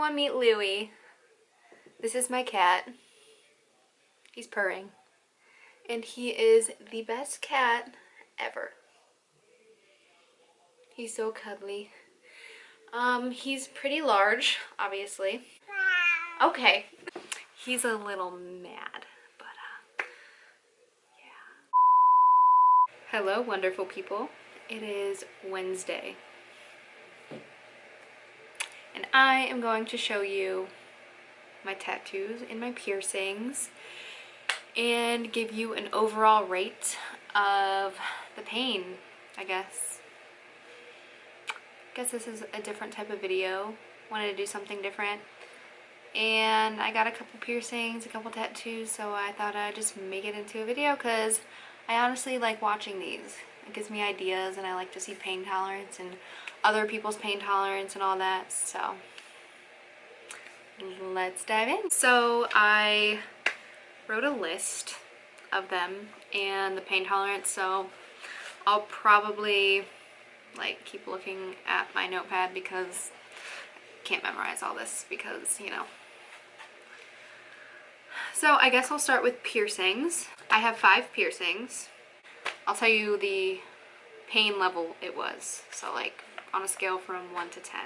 Everyone meet Louie. This is my cat. He's purring. And he is the best cat ever. He's so cuddly. He's pretty large, obviously. Okay. He's a little mad, but yeah. Hello, wonderful people. It is Wednesday. And I am going to show you my tattoos and my piercings and give you an overall rate of the pain, I guess. This is a different type of video. Wanted to do something different. And I got a couple piercings, a couple tattoos, so I thought I'd just make it into a video because I honestly like watching these. It gives me ideas and I like to see pain tolerance and other people's pain tolerance and all that, so let's dive in. So I wrote a list of them and the pain tolerance, so I'll probably like keep looking at my notepad because I can't memorize all this because, you know. So I guess I'll start with piercings. I have 5 piercings. I'll tell you the pain level it was. So like on a scale from 1 to 10.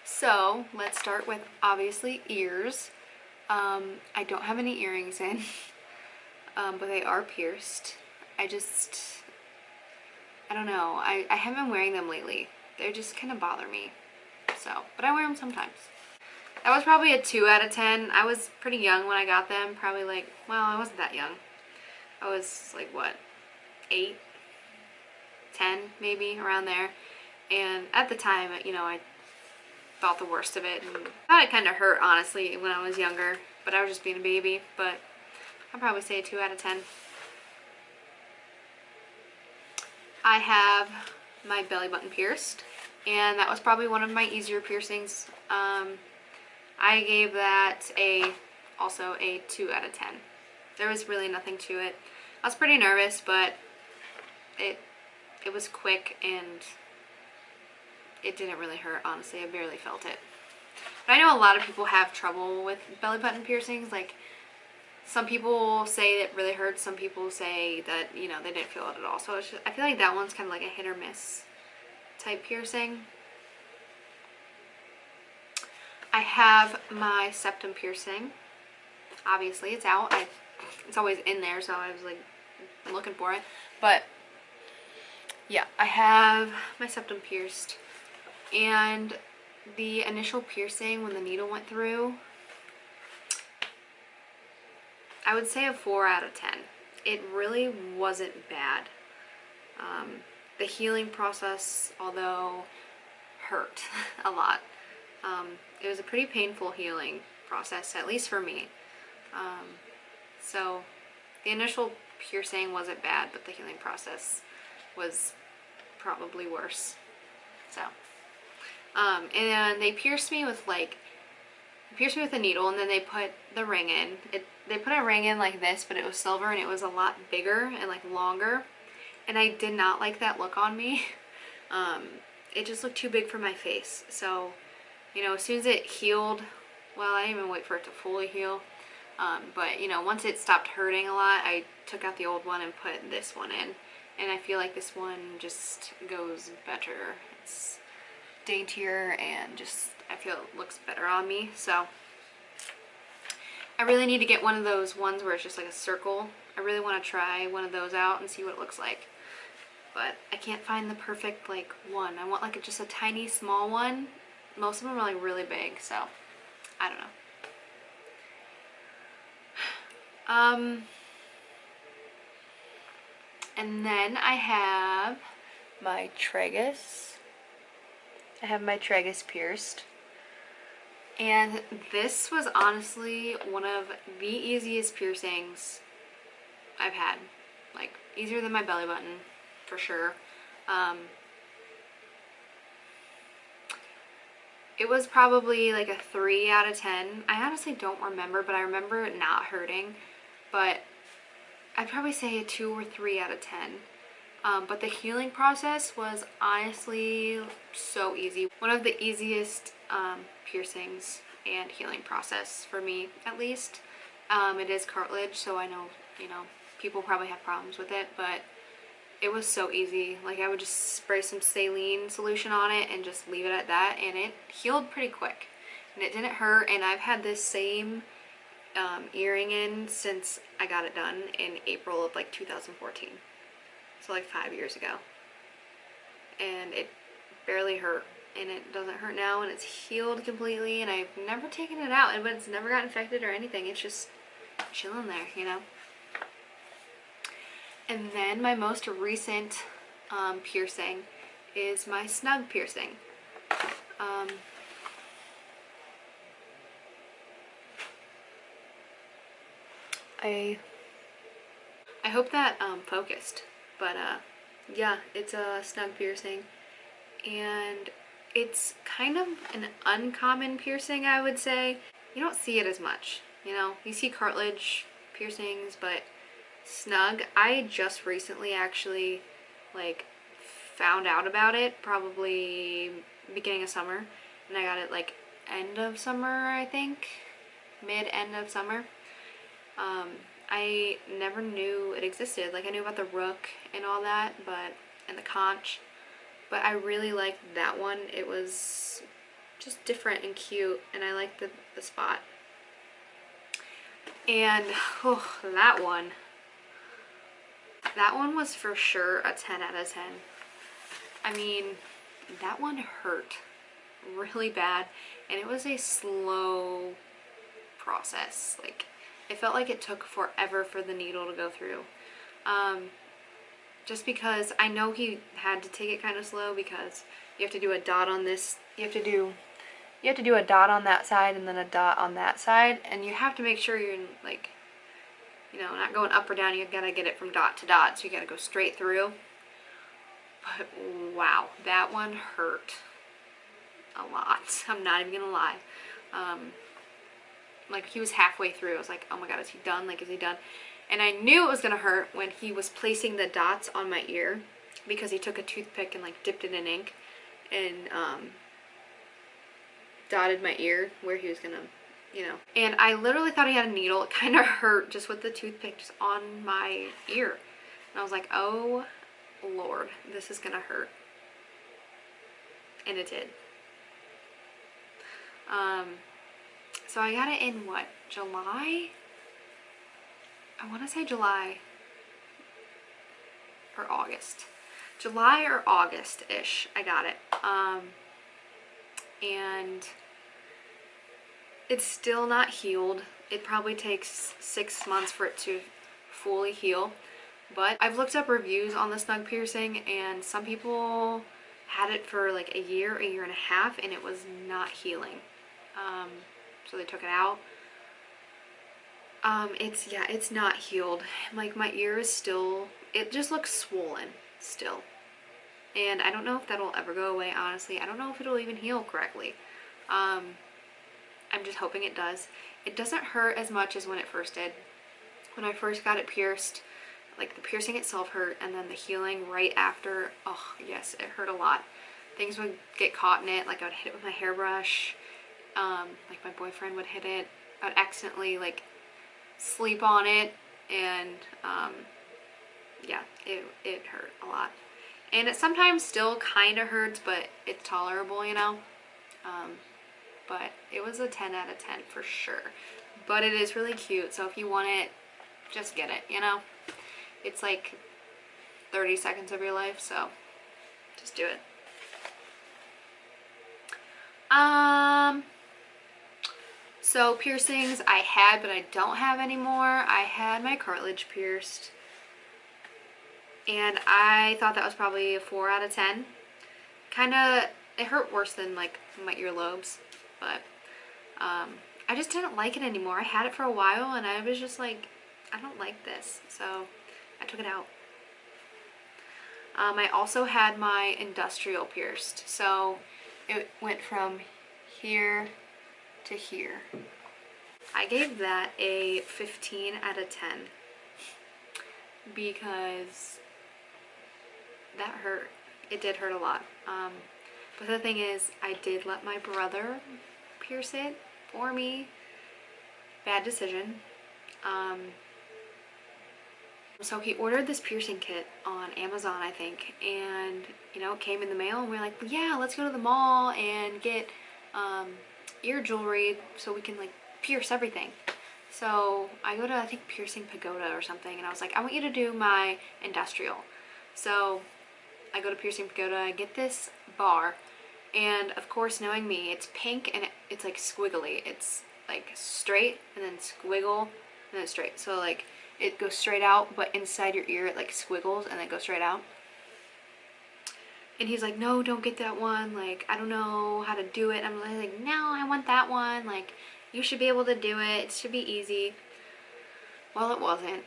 So let's start with obviously ears. I don't have any earrings in, but they are pierced. I don't know. I haven't been wearing them lately. They just kind of bother me. So, but I wear them sometimes. That was probably a 2 out of 10. I was pretty young when I got them. Probably like, well, I wasn't that young. I was like, what, 8, 10 maybe, around there. And at the time, you know, I thought the worst of it. And I thought it kind of hurt, honestly, when I was younger. But I was just being a baby. But I'd probably say a 2 out of 10. I have my belly button pierced, and that was probably one of my easier piercings. I gave that also a 2 out of 10. There was really nothing to it. I was pretty nervous, but it was quick and it didn't really hurt, honestly. I barely felt it. But I know a lot of people have trouble with belly button piercings. Like, some people say it really hurts, some people say that, you know, they didn't feel it at all. So it's just, I feel like that one's kind of like a hit or miss type piercing. I have my septum piercing. Obviously, it's out. It's always in there, so I was like looking for it. But yeah, I have my septum pierced. And the initial piercing, when the needle went through, I would say a 4 out of 10. It really wasn't bad. The healing process, although, hurt a lot. It was a pretty painful healing process, at least for me. So the initial piercing wasn't bad, but the healing process was probably worse. So, and they pierced me with a needle, and then they put the ring in. They put a ring in like this, but it was silver and it was a lot bigger and like longer. And I did not like that look on me. It just looked too big for my face. So, you know, as soon as it healed, well, I didn't even wait for it to fully heal. But, you know, once it stopped hurting a lot, I took out the old one and put this one in. And I feel like this one just goes better. It's daintier and just, I feel it looks better on me. So I really need to get one of those ones where it's just like a circle. I really want to try one of those out and see what it looks like. But I can't find the perfect like one. I want like just a tiny small one. Most of them are like really big, so I don't know. And then I have my tragus. I have my tragus pierced. And this was honestly one of the easiest piercings I've had. Like, easier than my belly button, for sure. It was probably like a 3 out of 10. I honestly don't remember, but I remember it not hurting. But I'd probably say a 2 or 3 out of 10. But the healing process was honestly so easy. One of the easiest piercings and healing process for me, at least. It is cartilage, so I know, you know, people probably have problems with it, but it was so easy. Like, I would just spray some saline solution on it and just leave it at that, and it healed pretty quick. And it didn't hurt, and I've had this same earring in since I got it done in April of like 2014. So like 5 years ago. And it barely hurt, and it doesn't hurt now, and it's healed completely, and I've never taken it out, but it's never got infected or anything. It's just chilling there, you know. And then my most recent piercing is my Snug piercing. I hope that focused, but yeah, it's a Snug piercing, and it's kind of an uncommon piercing, I would say. You don't see it as much, you know. You see cartilage piercings, but Snug, I just recently actually like found out about it, probably beginning of summer, and I got it like end of summer, I think, mid-end of summer. I never knew it existed. Like, I knew about the rook and all that, and the conch, but I really liked that one. It was just different and cute, and I liked the spot. And that one was for sure a 10 out of 10. I mean, that one hurt really bad, and it was a slow process. Like, it felt like it took forever for the needle to go through. Just because I know he had to take it kind of slow, because you have to do a dot on this. You have to do a dot on that side and then a dot on that side, and you have to make sure you're like, you know, not going up or down. You gotta get it from dot to dot, so you gotta go straight through. But wow, that one hurt a lot. I'm not even gonna lie. Like, he was halfway through. I was like, oh my god, is he done? Like, is he done? And I knew it was gonna hurt when he was placing the dots on my ear, because he took a toothpick and like dipped it in ink and dotted my ear where he was gonna, you know. And I literally thought he had a needle. It kind of hurt just with the toothpick just on my ear. And I was like, oh Lord, this is gonna hurt. And it did. So I got it in what, July? I want to say July or August. July or August-ish, I got it. And it's still not healed. It probably takes 6 months for it to fully heal. But I've looked up reviews on the Snug piercing, and some people had it for like a year and a half, and it was not healing. So they took it out. It's not healed. Like, my ear is still, it just looks swollen still. And I don't know if that'll ever go away, honestly. I don't know if it'll even heal correctly. I'm just hoping it does. It doesn't hurt as much as when it first did. When I first got it pierced, like, the piercing itself hurt, and then the healing right after, oh yes, it hurt a lot. Things would get caught in it. Like, I would hit it with my hairbrush. Like, my boyfriend would hit it. I would accidentally like sleep on it, and yeah, it hurt a lot. And it sometimes still kind of hurts, but it's tolerable, you know. But it was a 10 out of 10 for sure. But it is really cute, so if you want it, just get it, you know. It's like 30 seconds of your life, so just do it. So piercings I had, but I don't have anymore. I had my cartilage pierced, and I thought that was probably a 4 out of 10. Kinda, it hurt worse than like my earlobes, but I just didn't like it anymore. I had it for a while, and I was just like, I don't like this, so I took it out. I also had my industrial pierced, so it went from here to here. I gave that a 15 out of 10 because that hurt. It did hurt a lot. But the thing is, I did let my brother pierce it for me. Bad decision. So he ordered this piercing kit on Amazon, I think, and you know, it came in the mail, and we were like, yeah, let's go to the mall and get ear jewelry so we can like pierce everything. So I go to, I think, Piercing Pagoda or something, and I was like, I want you to do my industrial. So I go to Piercing Pagoda, I get this bar, and of course, knowing me, it's pink and it's like squiggly. It's like straight and then squiggle and then straight. So like it goes straight out, but inside your ear it like squiggles and then goes straight out. And he's like, no, don't get that one. Like, I don't know how to do it. I'm like, no, I want that one. Like, you should be able to do it. It should be easy. Well, it wasn't.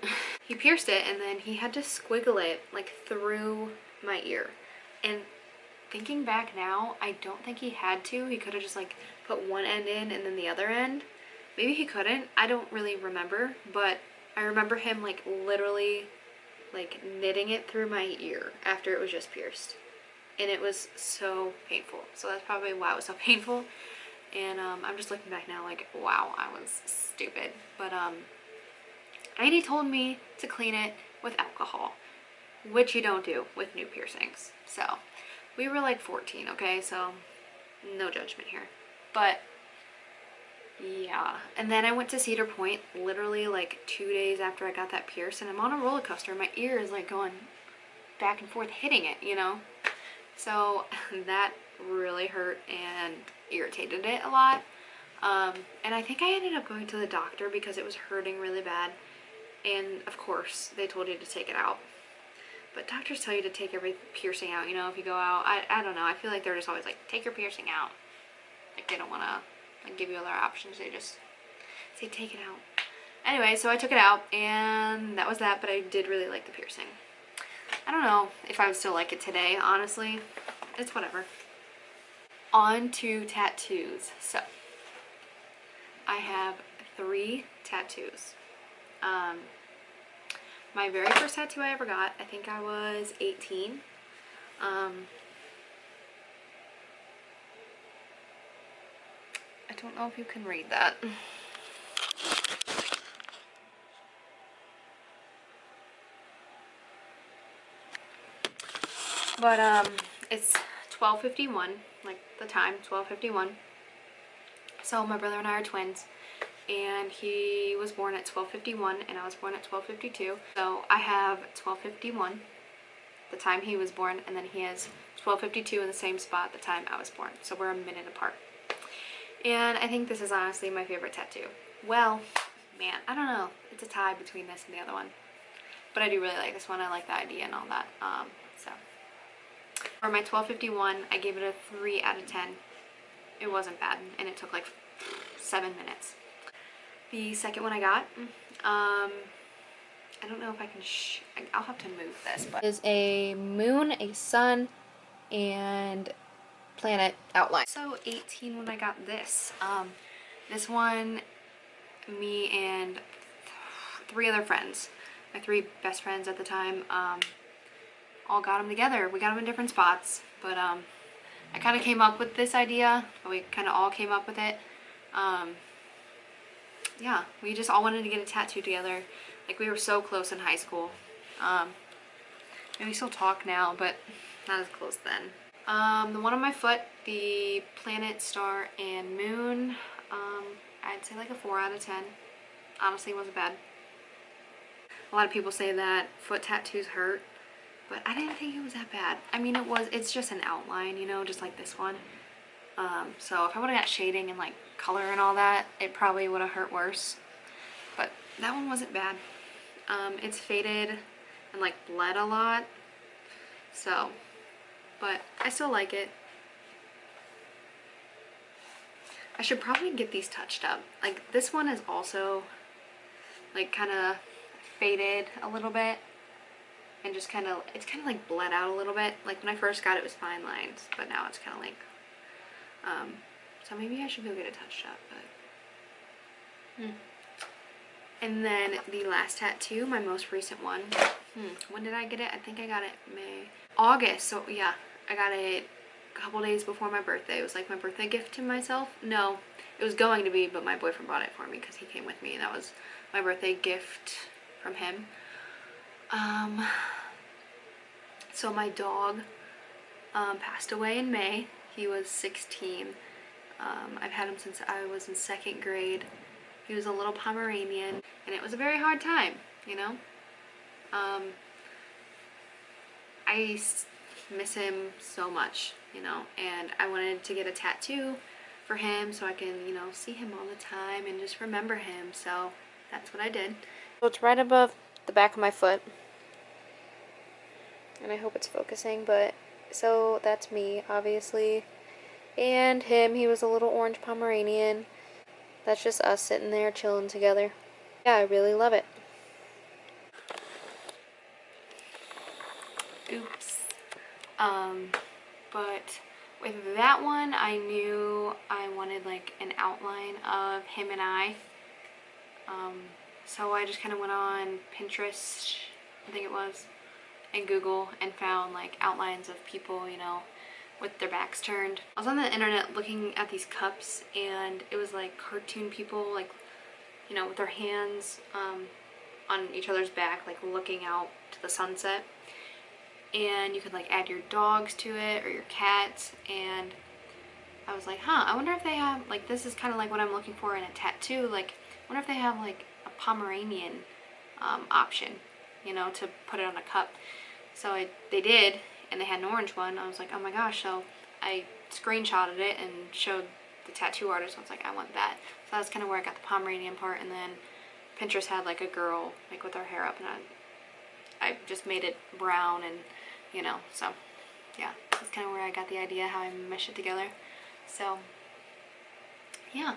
He pierced it and then he had to squiggle it like through my ear. And thinking back now, I don't think he had to. He could have just like put one end in and then the other end. Maybe he couldn't. I don't really remember, but I remember him like literally like knitting it through my ear after it was just pierced. And it was so painful. So that's probably why it was so painful. And I'm just looking back now like, wow, I was stupid. But Andy told me to clean it with alcohol, which you don't do with new piercings. So we were like 14, okay? So no judgment here. But yeah. And then I went to Cedar Point literally like 2 days after I got that pierced, and I'm on a roller coaster and my ear is like going back and forth hitting it, you know? So that really hurt and irritated it a lot. And I think I ended up going to the doctor because it was hurting really bad. And of course, they told you to take it out. But doctors tell you to take every piercing out, you know, if you go out. I don't know. I feel like they're just always like, take your piercing out. Like, they don't want to like give you other options. They just say, take it out. Anyway, so I took it out, and that was that. But I did really like the piercing. I don't know if I would still like it today, honestly. It's whatever. On to tattoos. So, I have 3 tattoos. My very first tattoo I ever got, I think I was 18. I don't know if you can read that. But it's 12:51, like the time, 12:51. So my brother and I are twins, and he was born at 12:51 and I was born at 12:52. So I have 12:51, the time he was born, and then he has 12:52 in the same spot the time I was born. So we're a minute apart. And I think this is honestly my favorite tattoo. Well, man, I don't know. It's a tie between this and the other one. But I do really like this one. I like the idea and all that. So for my 12:51, I gave it a 3 out of 10. It wasn't bad, and it took like 7 minutes. The second one I got, I don't know if I can, I'll have to move this, but is a moon, a sun, and planet outline. So 18 when I got this. This one, me and 3 other friends, my 3 best friends at the time, all got them together. We got them in different spots, but I kind of came up with this idea. We kind of all came up with it. Yeah, we just all wanted to get a tattoo together. Like, we were so close in high school. And we still talk now, but not as close then. The one on my foot, the planet, star, and moon, I'd say like a 4 out of 10. Honestly, it wasn't bad. A lot of people say that foot tattoos hurt, but I didn't think it was that bad. I mean, it's just an outline, you know, just like this one. So if I would have got shading and like color and all that, it probably would have hurt worse. But that one wasn't bad. It's faded and like bled a lot. So, but I still like it. I should probably get these touched up. Like, this one is also like kind of faded a little bit. And just kind of, it's kind of like bled out a little bit. Like, when I first got it, it was fine lines, but now it's kind of like, so maybe I should go get it touched up, but, And then the last tattoo, my most recent one, when did I get it? I think I got it August. So yeah, I got it a couple days before my birthday. It was like my birthday gift to myself. No, it was going to be, but my boyfriend bought it for me because he came with me, and that was my birthday gift from him. So my dog passed away in May. He was 16. I've had him since I was in 2nd grade. He was a little Pomeranian, and it was a very hard time, you know. I miss him so much, you know, and I wanted to get a tattoo for him so I can, you know, see him all the time and just remember him. So that's what I did. So it's right above the back of my foot, and I hope it's focusing, but so that's me, obviously, and him. He was a little orange Pomeranian. That's just us sitting there chilling together. Yeah, I really love it. Oops. But with that one, I knew I wanted like an outline of him and I. So I just kind of went on Pinterest, I think it was, and Google, and found like outlines of people, you know, with their backs turned. I was on the internet looking at these cups, and it was like cartoon people, like, you know, with their hands on each other's back, like looking out to the sunset. And you could like add your dogs to it or your cats, and I was like, huh, I wonder if they have, like, this is kind of like what I'm looking for in a tattoo. Like, I wonder if they have like a Pomeranian option, you know, to put it on a cup. So they did, and they had an orange one. I was like, oh my gosh. So I screenshotted it and showed the tattoo artist. I was like, I want that. So that's kind of where I got the Pomeranian part. And then Pinterest had like a girl like with her hair up, and I just made it brown, and you know, so yeah, that's kind of where I got the idea how I mesh it together. So yeah,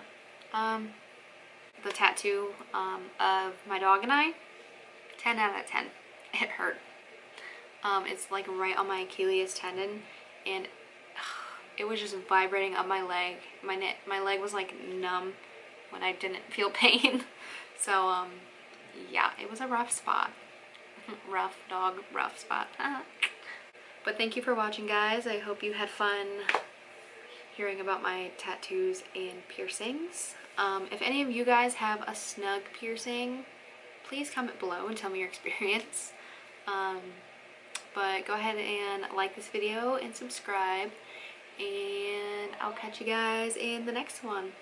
the tattoo of my dog and I, 10 out of 10. It hurt. It's like right on my Achilles tendon, and it was just vibrating up my leg. My leg was like numb when I didn't feel pain. So yeah, it was a rough spot. Rough dog, rough spot. But thank you for watching, guys. I hope you had fun hearing about my tattoos and piercings. If any of you guys have a Snug piercing, please comment below and tell me your experience. But go ahead and like this video and subscribe, and I'll catch you guys in the next one.